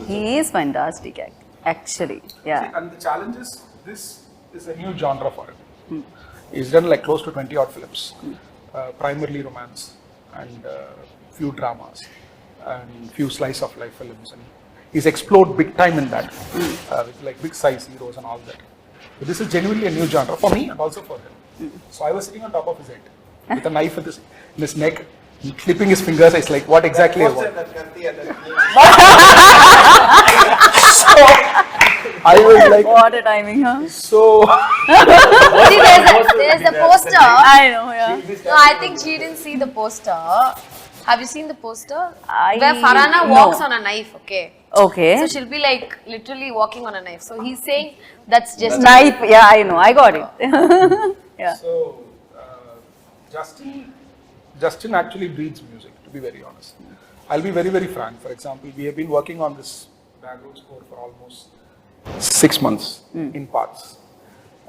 He is fantastic, actually. Yeah. See, and the challenge is, this is a new genre for him. He's done like close to 20 odd films, primarily romance and few dramas and few slice of life films. And he's explored big time in that, with like big size heroes and all that. So this is genuinely a new genre for me and also for him. So I was sitting on top of his head with a knife in his neck, clipping his fingers. It's like, what exactly I want. So I was like, What a timing, huh? so See, there's the poster. I know, yeah. No, I think she didn't see the poster. Have you seen the poster? Where Farhana no. walks on a knife, okay? Okay. So she'll be like literally walking on a knife. So he's saying that's just Knife, yeah, I know. I got it. Yeah. So, Justin actually breathes music, to be very honest. I'll be very, very frank. For example, we have been working on this background score for almost 6 months in parts.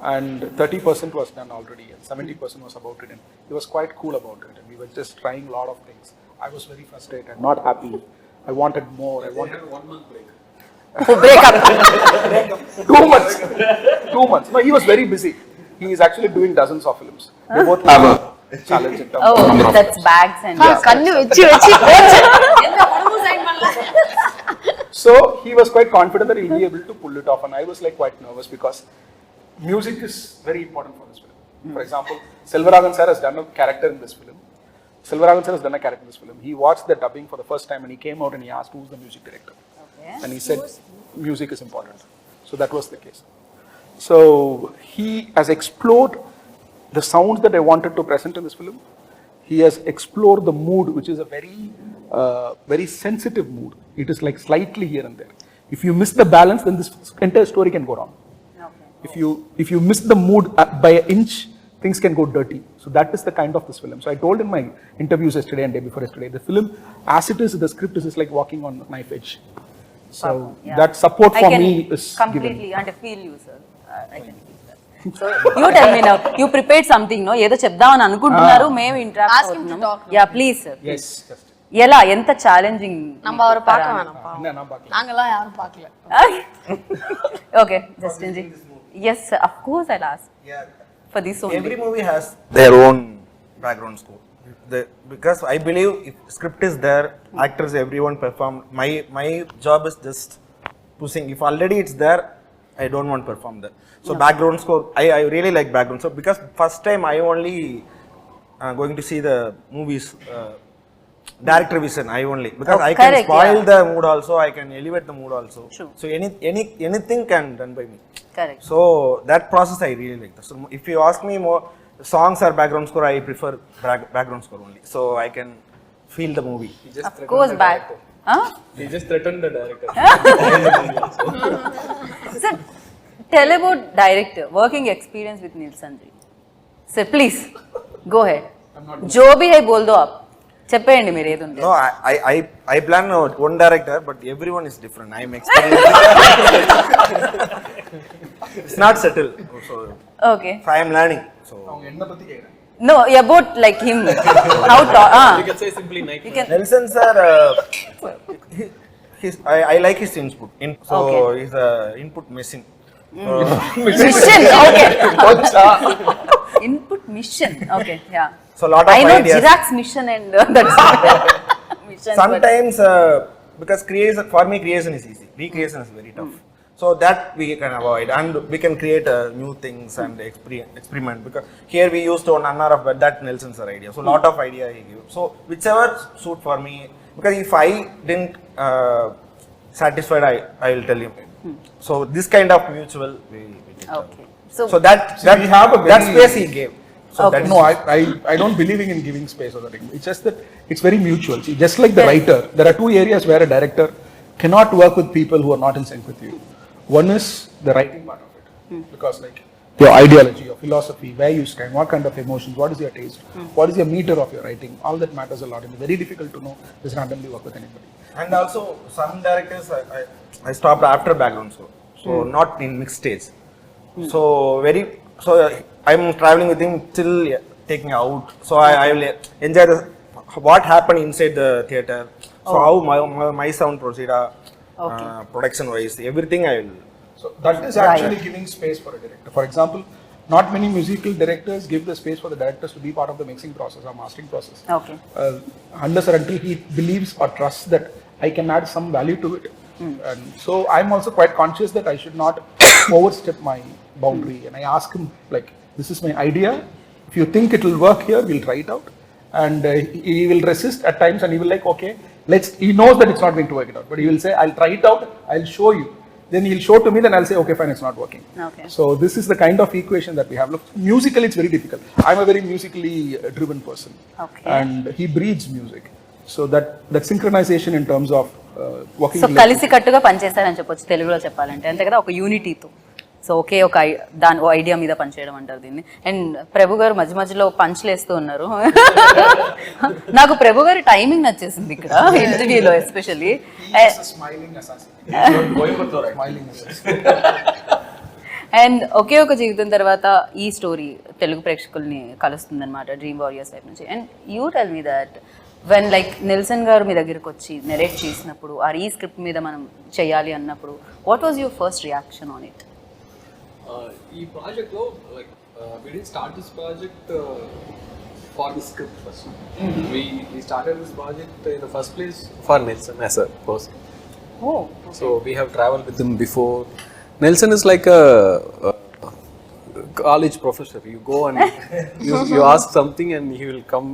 And 30% was done already, and 70% was about it. And he was quite cool about it. And we were just trying a lot of things. I was very frustrated, not happy. I wanted more. I wanted 1 month break. Break up. 2 months. 2 months. No, he was very busy. He is actually doing dozens of films. They both have a challenge in terms of number Oh, of that's bags and கண்ணு வெச்சி வெச்சி போச்சு எந்த படமும் sign பண்ணல So he was quite confident that he'll be able to pull it off, and I was like quite nervous because music is very important for this film. For example, Selvaraghan sir has done a character in this film. Selvaraghan sir has done a character in this film. He watched the dubbing for the first time and he came out and he asked who's the music director. Okay. And he said music is important. So that was the case. So he has explored the sounds that I wanted to present in this film. He has explored the mood, which is a very sensitive mood. It is like slightly here and there. If you miss the balance, then this entire story can go wrong. Okay. If you miss the mood by an inch, things can go dirty. So that is the kind of this film. So I told in my interviews yesterday and day before yesterday, the film, as it is, the script is like walking on a knife edge. So Yeah. that support I for can me is completely given. and feel you, sir. I can feel that. So you tell me now. You prepared something, no? ఏదో చెప్దామని అనుకుంటున్నారు మేము interact Ask him to అవుతున్నాము. talk now. Yeah, please, sir. Yes, just. ఎలా ఎంత challenging நம்ம அவரை பார்க்க வேணாம் பாவம். நான் பார்க்கல. நாங்கெல்லாம் யாரும் பார்க்கல Okay, Justin ji. Yes, sir. Of course I'll ask. Yeah. For this only. Every movie has their own background score. Because I believe if script is there, actors, everyone perform. My job is just pushing. If already it's there, I don't want to perform that. So background score, I really like background score because first time I only going to see the movies. Director vision, I only because I can correct, spoil yeah. the mood also, I can elevate the mood also. True. So anything can done by me. Correct. So that process I really like. So if you ask me more songs or background score, I prefer background score only. So I can feel the movie. Of course, back. Huh? He just threatened the director. Sir, tell about director, working experience with Nilsson ji. Sir, please, go ahead. जो भी है बोल दो आप. చెప్పేయండి మీరు ఏది ఉంది. No, I plan one director, but everyone is different. I am experienced. It's not settled. So Okay. I am learning. So அவங்க என்ன பத்தி கேக்குறாங்க? No, about like him. How to You can say simply night. You can. Nelson sir, I like his input. So Okay. he's a input machine. Mission. Okay. Input mission. Okay. Yeah. So lot of I know ideas. Chirag's mission and that's mission. Sometimes because for me creation is easy. Recreation is very tough. So that we can avoid and we can create new things and experiment because here we used one hour of that Nelson sir idea. So lot of idea he gave. So whichever suit for me because if I didn't satisfied I will tell him. So this kind of mutual we did. Okay. So that we have a that very- space he gave. So Okay. that is No, I don't believe in giving space or that. It's just that it's very mutual. See, just like the writer, there are two areas where a director cannot work with people who are not in sync with you. One is the writing part of it, because like your ideology, your philosophy, where you stand, what kind of emotions, what is your taste, what is your meter of your writing, all that matters a lot. And it's very difficult to know this randomly work with anybody. And also some directors I stopped after background score, so not in mixed stage. So I'm traveling with him till taking out. So I will enjoy what happened inside the theater. So how my sound proceed, production wise, everything I will. So that is actually giving space for a director. For example, not many musical directors give the space for the directors to be part of the mixing process or mastering process. Okay. Unless or until he believes or trusts that I can add some value to it. And so I'm also quite conscious that I should not overstep my boundary. And I ask him, like, this is my idea. If you think it will work here, we'll try it out. And he will resist at times and he will like, okay, he knows that it's not going to work it out. But he will say, I'll try it out, I'll show you. Then he'll show to me, then I'll say, okay, fine, it's not working. Okay. So this is the kind of equation that we have. Look, musically, it's very difficult. I'm a very musically driven person. Okay. And he breathes music. So that synchronization in terms of working. So కలిసి కట్టుగా పనిచేస్తారని చెప్పొచ్చు తెలుగులో చెప్పాలంటే, అంతే కదా, ఒక యూనిటీతో. So ఒకే ఒక దాని ఐడియా మీద పనిచేయడం అంటారు దీన్ని. అండ్ ప్రభు గారు మధ్య మధ్యలో పంచ్లు వేస్తూ ఉన్నారు. నాకు ప్రభు గారి టైమింగ్ నచ్చేసింది ఇక్కడ ఇంటర్వ్యూలో ఎస్పెషల్లీ. Smiling assassin. అండ్ ఒకే ఒక జీవితం తర్వాత ఈ స్టోరీ తెలుగు ప్రేక్షకుల్ని కలుస్తుంది అనమాట, డ్రీమ్ వారియర్స్ వైపు నుంచి. And you tell me that when like Nilsson గారు మీ దగ్గరికి వచ్చి నెరేట్ చేసినప్పుడు ఆర్ ఈ స్క్రిప్ట్ మీద మనం చేయాలి అన్నప్పుడు, what was your first reaction on it? ఈ ప్రాజెక్ట్లో like we didn't start this project for the script first. We started this project in the first place for Nelson as a person. Oh, okay. So we have traveled with him before. Nelson is like a college professor. You go and you ask something and he will come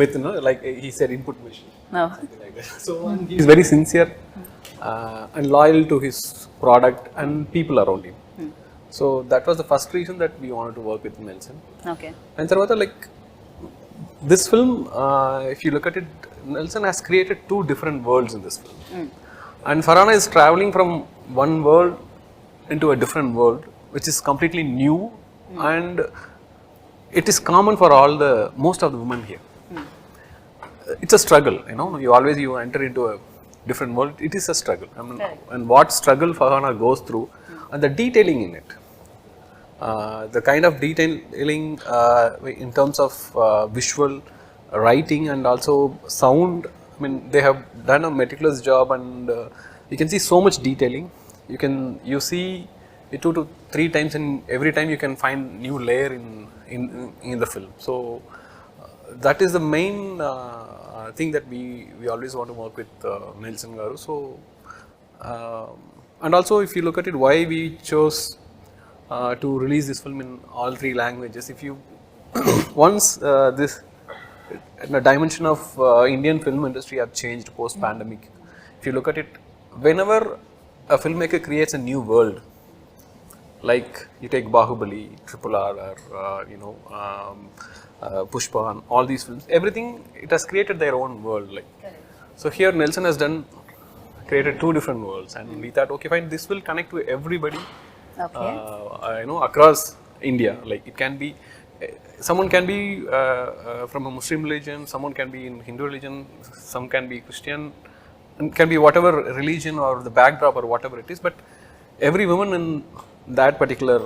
with, you know, like he said, input machine. No. Something like that. So and he is very sincere and loyal to his product and people around him. So that was the first reason that we wanted to work with Nelson. Okay. And Tarvata, like this film, if you look at it, Nelson has created two different worlds in this film. And Farhana is traveling from one world into a different world, which is completely new, and it is common for most of the women here. It's a struggle, you know. You enter into a different world. It is a struggle. I mean, and what struggle Farhana goes through, and the detailing in it. The kind of detailing in terms of visual, writing, and also sound. I mean, they have done a meticulous job, and you can see so much detailing. You see it 2 to 3 times, and every time you can find new layer in the film. So that is the main thing that we always want to work with Nelson Garu. So and also, if you look at it, why we chose to release this film in all 3 languages. If you once this the dimension of Indian film industry have changed post pandemic. If you look at it, whenever a filmmaker creates a new world, like you take Bahubali, RRR, or Pushpa, and all these films, everything, it has created their own world. Like, so here Nelson has created 2 different worlds, and we thought, okay, fine, this will connect to everybody. Okay. Across India. Like it can be, someone can be from a Muslim religion, someone can be in Hindu religion, some can be Christian, and can be whatever religion or the backdrop or whatever it is. But every woman in that particular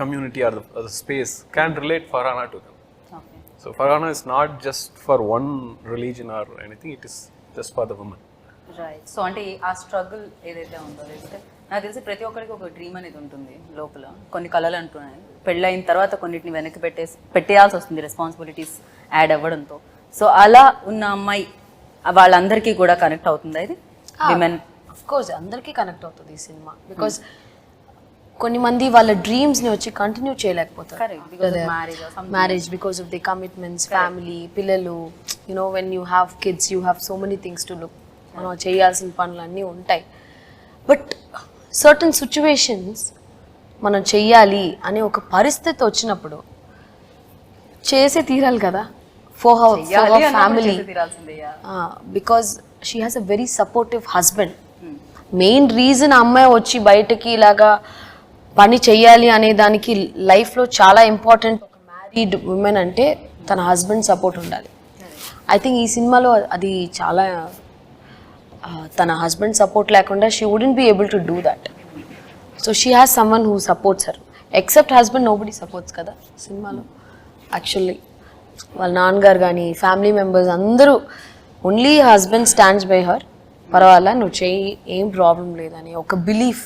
community or the space can relate Farhana to them. Okay. So Farhana is not just for one religion or anything; it is just for the woman. Right. So అంటే ఆ struggle ఏదైతే ఉందో, నాకు తెలిసి ప్రతి ఒక్కరికి ఒక dream అనేది ఉంటుంది లోపల. కొన్ని కళలు అంటున్నాయి, పెళ్ళైన తర్వాత కొన్నిటిని వెనక్కి పెట్టేయాల్సి వస్తుంది రెస్పాన్సిబిలిటీస్ యాడ్ అవ్వడంతో. సో అలా ఉన్న అమ్మాయి వాళ్ళందరికీ కూడా కనెక్ట్ అవుతుంది ఇది విమెన్? ఆఫ్ కోర్స్ అందరికీ కనెక్ట్ అవుతుంది ఈ సినిమా, బికాజ్ కొన్ని మంది వాళ్ళ డ్రీమ్స్ని వచ్చి కంటిన్యూ చేయలేకపోతారు. Marriage, because of the commitments, family, పిల్లలు, when you have kids you have so many things to look, మనం చేయాల్సిన పనులు అన్నీ ఉంటాయి. బట్ సర్టన్ సిచ్యువేషన్స్ మనం చెయ్యాలి అనే ఒక పరిస్థితి వచ్చినప్పుడు చేసే తీరాలి కదా, for her family, because she has a very supportive husband. Main reason అమ్మాయి వచ్చి బయటకి ఇలాగా పని చెయ్యాలి అనే దానికి లైఫ్లో చాలా ఇంపార్టెంట్. ఒక మ్యారీడ్ ఉమెన్ అంటే తన హస్బెండ్ సపోర్ట్ ఉండాలి. ఐ థింక్ ఈ సినిమాలో అది చాలా, తన హస్బెండ్ సపోర్ట్ లేకుండా she wouldn't be able to do that. So she has someone who supports her. Except husband nobody supports కదా సినిమాలో. యాక్చువల్లీ వాళ్ళ నాన్నగారు కానీ ఫ్యామిలీ మెంబర్స్ అందరూ only husband stands by her, పర్వాలా నువ్వు చెయ్యి, ఏం ప్రాబ్లం లేదని ఒక belief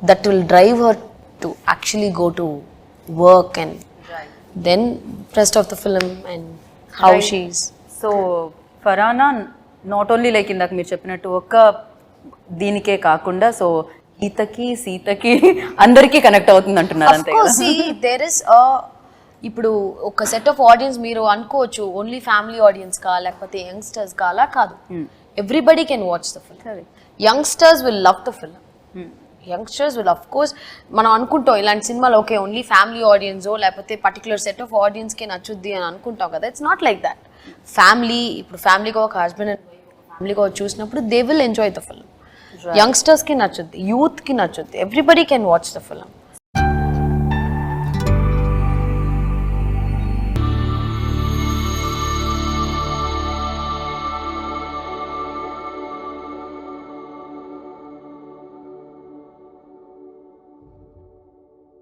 that will drive her to actually go to work and then rest of the film and how she's. So ఫరానా not only like ఇందాక మీరు చెప్పినట్టు ఒక్క దీనికే కాకుండా సో ఈతకి సీతకి అందరికీ కనెక్ట్ అవుతుంది అంటున్నారు అంతే కదా? దేర్ ఇస్ ఇప్పుడు ఒక సెట్ ఆఫ్ ఆడియన్స్ మీరు అనుకోవచ్చు ఓన్లీ ఫ్యామిలీ ఆడియన్స్ కా లేకపోతే యంగ్స్టర్స్ కా, అలా కాదు. Everybody can watch the film. Youngsters will love the film. Youngsters will of course మనం అనుకుంటాం ఇలాంటి సినిమాలు ఓకే ఓన్లీ ఫ్యామిలీ ఆడియన్సో లేకపోతే పర్టికులర్ సెట్ ఆఫ్ ఆడియన్స్కి నచ్చుద్ది అని అనుకుంటాం కదా. It's not like that. Family ఇప్పుడు ఫ్యామిలీగా ఒక హస్బెండ్ అండ్ ఫ్యామిలీగా చూసినప్పుడు they will enjoy the film. యంగ్స్టర్స్కి నచ్చుద్ది, యూత్కి నచ్చుద్ది, everybody can watch the film.